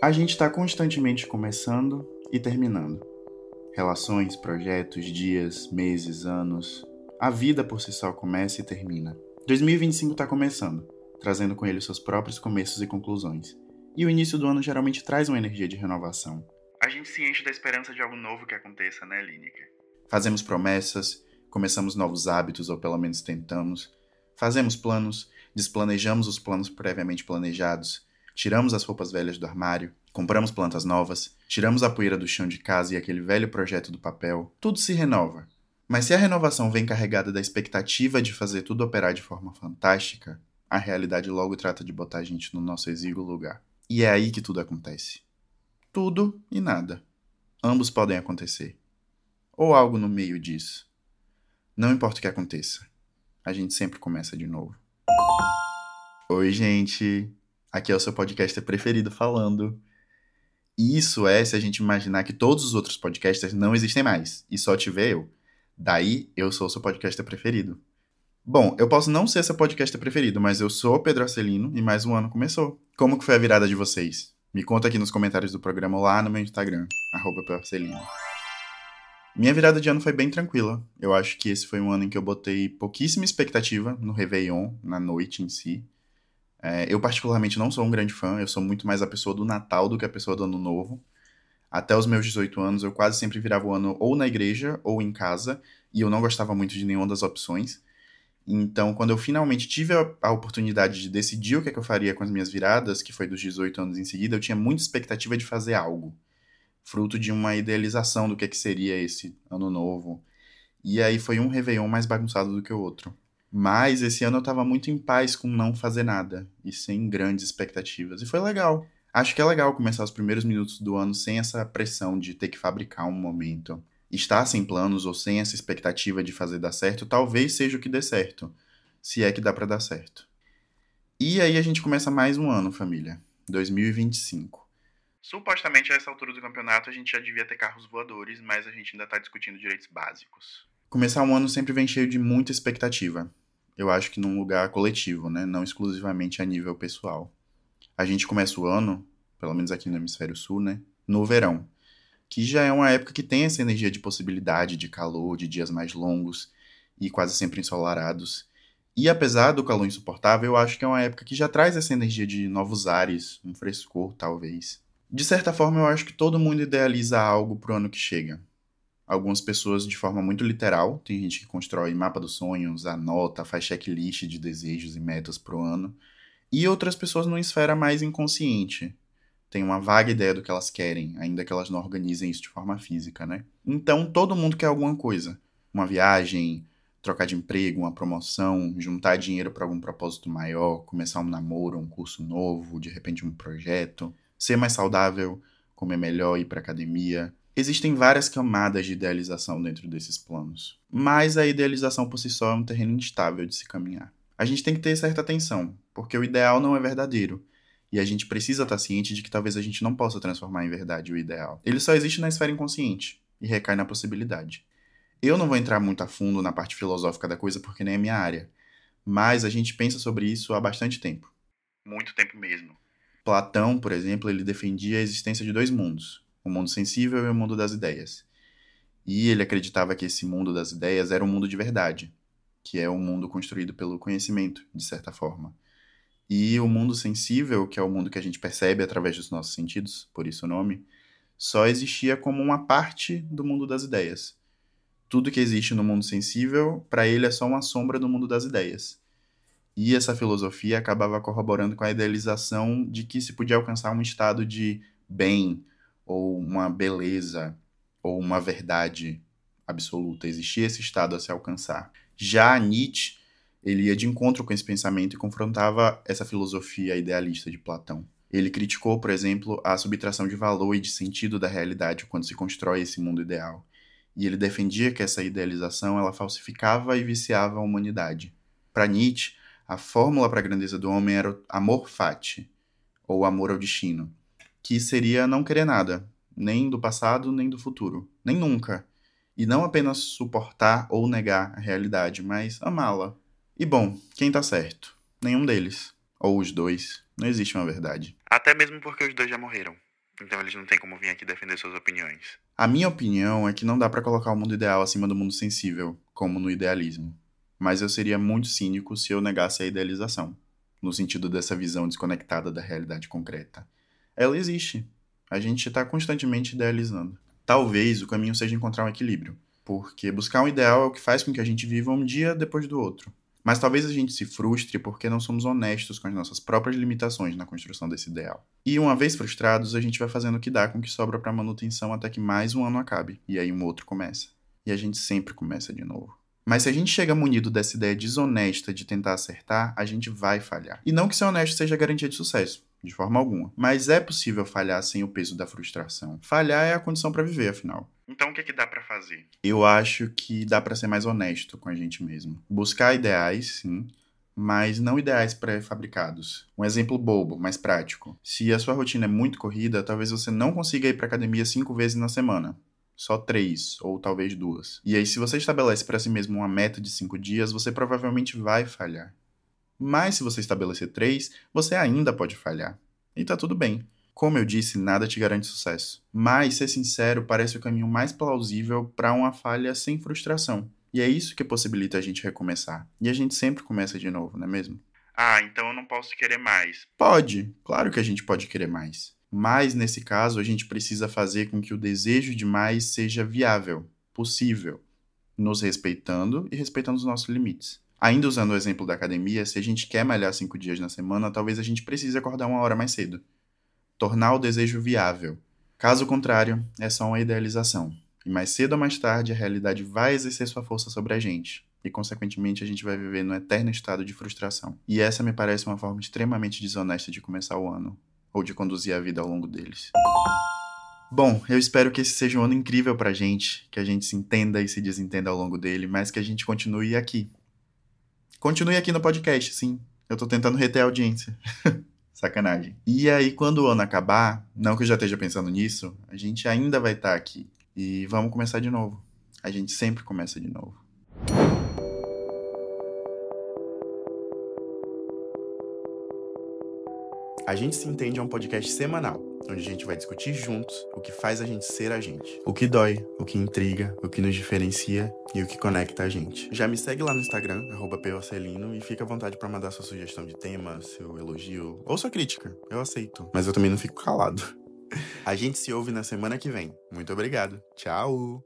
A gente está constantemente começando e terminando. Relações, projetos, dias, meses, anos. A vida por si só começa e termina. 2025 está começando, trazendo com ele seus próprios começos e conclusões. E o início do ano geralmente traz uma energia de renovação. A gente se enche da esperança de algo novo que aconteça, né, Lineker? Fazemos promessas, começamos novos hábitos, ou pelo menos tentamos. Fazemos planos, desplanejamos os planos previamente planejados. Tiramos as roupas velhas do armário, compramos plantas novas, tiramos a poeira do chão de casa e aquele velho projeto do papel. Tudo se renova. Mas se a renovação vem carregada da expectativa de fazer tudo operar de forma fantástica, a realidade logo trata de botar a gente no nosso exíguo lugar. E é aí que tudo acontece. Tudo e nada. Ambos podem acontecer. Ou algo no meio disso. Não importa o que aconteça, a gente sempre começa de novo. Oi, gente! Aqui é o seu podcaster preferido falando. E isso é se a gente imaginar que todos os outros podcasters não existem mais e só tiver eu. Daí, eu sou o seu podcaster preferido. Bom, eu posso não ser seu podcaster preferido, mas eu sou o Pedro Arcelino e mais um ano começou. Como que foi a virada de vocês? Me conta aqui nos comentários do programa ou lá no meu Instagram, @PedraCelino. Minha virada de ano foi bem tranquila. Eu acho que esse foi um ano em que eu botei pouquíssima expectativa no Réveillon, na noite em si. Eu particularmente não sou um grande fã, eu sou muito mais a pessoa do Natal do que a pessoa do Ano Novo. Até os meus 18 anos eu quase sempre virava o ano ou na igreja ou em casa, e eu não gostava muito de nenhuma das opções. Então, quando eu finalmente tive a oportunidade de decidir o que é que eu faria com as minhas viradas, que foi dos 18 anos em seguida, eu tinha muita expectativa de fazer algo, fruto de uma idealização do que é que seria esse Ano Novo. E aí foi um Réveillon mais bagunçado do que o outro. Mas esse ano eu tava muito em paz com não fazer nada e sem grandes expectativas. E foi legal. Acho que é legal começar os primeiros minutos do ano sem essa pressão de ter que fabricar um momento. Estar sem planos ou sem essa expectativa de fazer dar certo, talvez seja o que dê certo. Se é que dá pra dar certo. E aí a gente começa mais um ano, família. 2025. Supostamente a essa altura do campeonato a gente já devia ter carros voadores, mas a gente ainda tá discutindo direitos básicos. Começar um ano sempre vem cheio de muita expectativa. Eu acho que num lugar coletivo, né? Não exclusivamente a nível pessoal. A gente começa o ano, pelo menos aqui no Hemisfério Sul, né? No verão, que já é uma época que tem essa energia de possibilidade, de calor, de dias mais longos e quase sempre ensolarados. E apesar do calor insuportável, eu acho que é uma época que já traz essa energia de novos ares, um frescor, talvez. De certa forma, eu acho que todo mundo idealiza algo pro ano que chega. Algumas pessoas de forma muito literal, tem gente que constrói mapa dos sonhos, anota, faz checklist de desejos e metas pro ano. E outras pessoas numa esfera mais inconsciente. Tem uma vaga ideia do que elas querem, ainda que elas não organizem isso de forma física, né? Então todo mundo quer alguma coisa. Uma viagem, trocar de emprego, uma promoção, juntar dinheiro para algum propósito maior, começar um namoro, um curso novo, de repente um projeto, ser mais saudável, comer melhor, ir para academia. Existem várias camadas de idealização dentro desses planos. Mas a idealização por si só é um terreno instável de se caminhar. A gente tem que ter certa atenção, porque o ideal não é verdadeiro. E a gente precisa estar ciente de que talvez a gente não possa transformar em verdade o ideal. Ele só existe na esfera inconsciente e recai na possibilidade. Eu não vou entrar muito a fundo na parte filosófica da coisa porque nem é minha área, mas a gente pensa sobre isso há bastante tempo. Muito tempo mesmo. Platão, por exemplo, ele defendia a existência de dois mundos, o mundo sensível e o mundo das ideias. E ele acreditava que esse mundo das ideias era um mundo de verdade, que é um mundo construído pelo conhecimento, de certa forma. E o mundo sensível, que é o mundo que a gente percebe através dos nossos sentidos, por isso o nome, só existia como uma parte do mundo das ideias. Tudo que existe no mundo sensível, para ele, é só uma sombra do mundo das ideias. E essa filosofia acabava corroborando com a idealização de que se podia alcançar um estado de bem, ou uma beleza, ou uma verdade absoluta. Existia esse estado a se alcançar. Já Nietzsche, ele ia de encontro com esse pensamento e confrontava essa filosofia idealista de Platão. Ele criticou, por exemplo, a subtração de valor e de sentido da realidade quando se constrói esse mundo ideal. E ele defendia que essa idealização ela falsificava e viciava a humanidade. Para Nietzsche, a fórmula para a grandeza do homem era o amor fati, ou amor ao destino, que seria não querer nada, nem do passado, nem do futuro, nem nunca. E não apenas suportar ou negar a realidade, mas amá-la. E bom, quem tá certo? Nenhum deles. Ou os dois. Não existe uma verdade. Até mesmo porque os dois já morreram. Então eles não têm como vir aqui defender suas opiniões. A minha opinião é que não dá pra colocar o mundo ideal acima do mundo sensível, como no idealismo. Mas eu seria muito cínico se eu negasse a idealização, no sentido dessa visão desconectada da realidade concreta. Ela existe. A gente está constantemente idealizando. Talvez o caminho seja encontrar um equilíbrio, porque buscar um ideal é o que faz com que a gente viva um dia depois do outro. Mas talvez a gente se frustre porque não somos honestos com as nossas próprias limitações na construção desse ideal. E uma vez frustrados, a gente vai fazendo o que dá com o que sobra para manutenção até que mais um ano acabe, e aí um outro começa. E a gente sempre começa de novo. Mas se a gente chega munido dessa ideia desonesta de tentar acertar, a gente vai falhar. E não que ser honesto seja garantia de sucesso, de forma alguma. Mas é possível falhar sem o peso da frustração. Falhar é a condição para viver, afinal. Então o que dá pra fazer? Eu acho que dá pra ser mais honesto com a gente mesmo. Buscar ideais, sim, mas não ideais pré-fabricados. Um exemplo bobo, mas prático. Se a sua rotina é muito corrida, talvez você não consiga ir pra academia 5 vezes na semana. Só 3, ou talvez 2. E aí, se você estabelece para si mesmo uma meta de 5 dias, você provavelmente vai falhar. Mas se você estabelecer 3, você ainda pode falhar. E tá tudo bem. Como eu disse, nada te garante sucesso. Mas, ser sincero, parece o caminho mais plausível para uma falha sem frustração. E é isso que possibilita a gente recomeçar. E a gente sempre começa de novo, não é mesmo? Ah, então eu não posso querer mais. Pode, claro que a gente pode querer mais. Mas, nesse caso, a gente precisa fazer com que o desejo de mais seja viável, possível, nos respeitando e respeitando os nossos limites. Ainda usando o exemplo da academia, se a gente quer malhar 5 dias na semana, talvez a gente precise acordar 1 hora mais cedo. Tornar o desejo viável. Caso contrário, é só uma idealização. E mais cedo ou mais tarde, a realidade vai exercer sua força sobre a gente. E, consequentemente, a gente vai viver num eterno estado de frustração. E essa me parece uma forma extremamente desonesta de começar o ano. Ou de conduzir a vida ao longo deles. Bom, eu espero que esse seja um ano incrível pra gente, que a gente se entenda e se desentenda ao longo dele, mas que a gente continue aqui. Continue aqui no podcast, sim. Eu tô tentando reter a audiência. Sacanagem. E aí, quando o ano acabar, não que eu já esteja pensando nisso, a gente ainda vai estar aqui. E vamos começar de novo. A gente sempre começa de novo. A Gente Se Entende é um podcast semanal, onde a gente vai discutir juntos o que faz a gente ser a gente. O que dói, o que intriga, o que nos diferencia e o que conecta a gente. Já me segue lá no Instagram, @pocelino, e fica à vontade para mandar sua sugestão de tema, seu elogio ou sua crítica. Eu aceito, mas eu também não fico calado. A gente se ouve na semana que vem. Muito obrigado. Tchau!